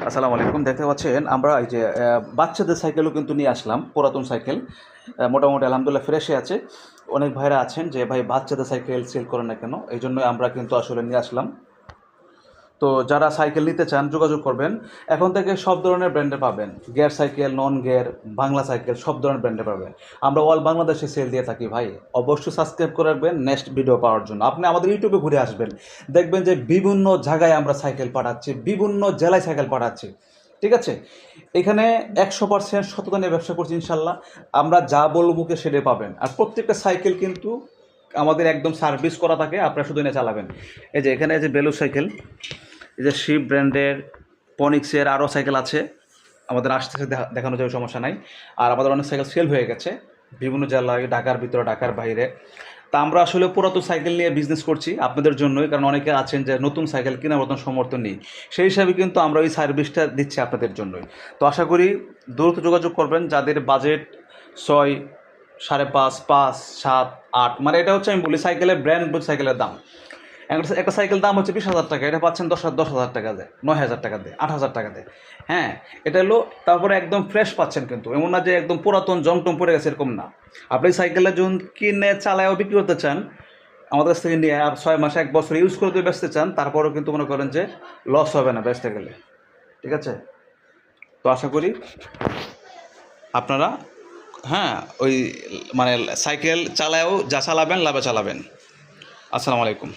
আসসালামু আলাইকুম। দেখতে পাচ্ছেন আমরা এই যে বাচ্চাদের সাইকেলও কিন্তু নিয়ে আসলাম, পুরাতন সাইকেল। মোটামুটি আলহামদুলিল্লাহ ফ্রেশই আছে। অনেক ভাইরা আছেন যে ভাই বাচ্চাদের সাইকেল সেল করেন না কেন? এই জন্যই আমরা কিন্তু আসলে নিয়ে আসলাম। তো যারা সাইকেল নিতে চান যোগাযোগ করবেন। এখন থেকে সব ধরনের ব্র্যান্ডে পাবেন, gear cycle, non gear, Bangla cycle সব ধরনের ব্র্যান্ডে পাবেন। আমরা অল বাংলাদেশে সেল দিয়ে থাকি ভাই। অবশ্যই সাবস্ক্রাইব করে রাখবেন নেক্সট ভিডিও পাওয়ার জন্য। আপনি আমাদের ইউটিউবে ঘুরে আসবেন, দেখবেন যে বিভিন্ন জায়গায় আমরা সাইকেল পাঠাচ্ছি, বিভিন্ন জেলায় সাইকেল পাঠাচ্ছি। ঠিক আছে, এখানে 100% সততা নিয়ে ব্যবসা করছি ইনশাল্লাহ। আমরা যা বলবো মুখে সেটাই পাবেন। আর প্রত্যেকটা সাইকেল কিন্তু আমাদের একদম সার্ভিস করা থাকে, আপনারা শুধু এনে চালাবেন। এই যে এখানে এই যে বেলু সাইকেল, এই যে শিপ ব্র্যান্ডের, পনিক্সের আরও সাইকেল আছে, আমাদের আসতেছে, দেখানো যাবে, সমস্যা নাই। আর আমাদের অনেক সাইকেল সেল হয়ে গেছে বিভিন্ন জেলায়, ঢাকার ভিতরে, ঢাকার বাইরে। তা আমরা আসলে পুরাতন সাইকেল নিয়ে বিজনেস করছি আপনাদের জন্যই, কারণ অনেকে আছেন যে নতুন সাইকেল কেনার মতন সমর্থন নেই। সেই হিসাবে কিন্তু আমরা ওই সার্ভিসটা দিচ্ছি আপনাদের জন্যই। তো আশা করি দ্রুত যোগাযোগ করবেন যাদের বাজেট 6, 5.5, 5, 7, 8, মানে এটা হচ্ছে আমি বলি সাইকেলের ব্র্যান্ড, সাইকেলের দাম। একটা সাইকেল দাম হচ্ছে 20,000 টাকা, এটা পাচ্ছেন 10,000 টাকা দেয়, 9,000 টাকা দেয়, 8,000 টাকা দেয়। হ্যাঁ, এটা হলো। তারপরে একদম ফ্রেশ পাচ্ছেন, কিন্তু এমন না যে একদম পুরাতন জংটম পড়ে গেছে, এরকম না। আপনি সাইকেলটা যখন কিনে চালায়ও বিক্রি করতে চান, আমাদের কাছ থেকে নিয়ে 6 মাস 1 বছর ইউজ করে দিয়ে বেচতে চান, তারপরেও কিন্তু মনে করেন যে লস হবে না বেচতে গেলে। ঠিক আছে, তো আশা করি আপনারা, হ্যাঁ, ওই মানে সাইকেল চালায়ও যা চালাবেন লাভে চালাবেন। আসসালামু আলাইকুম।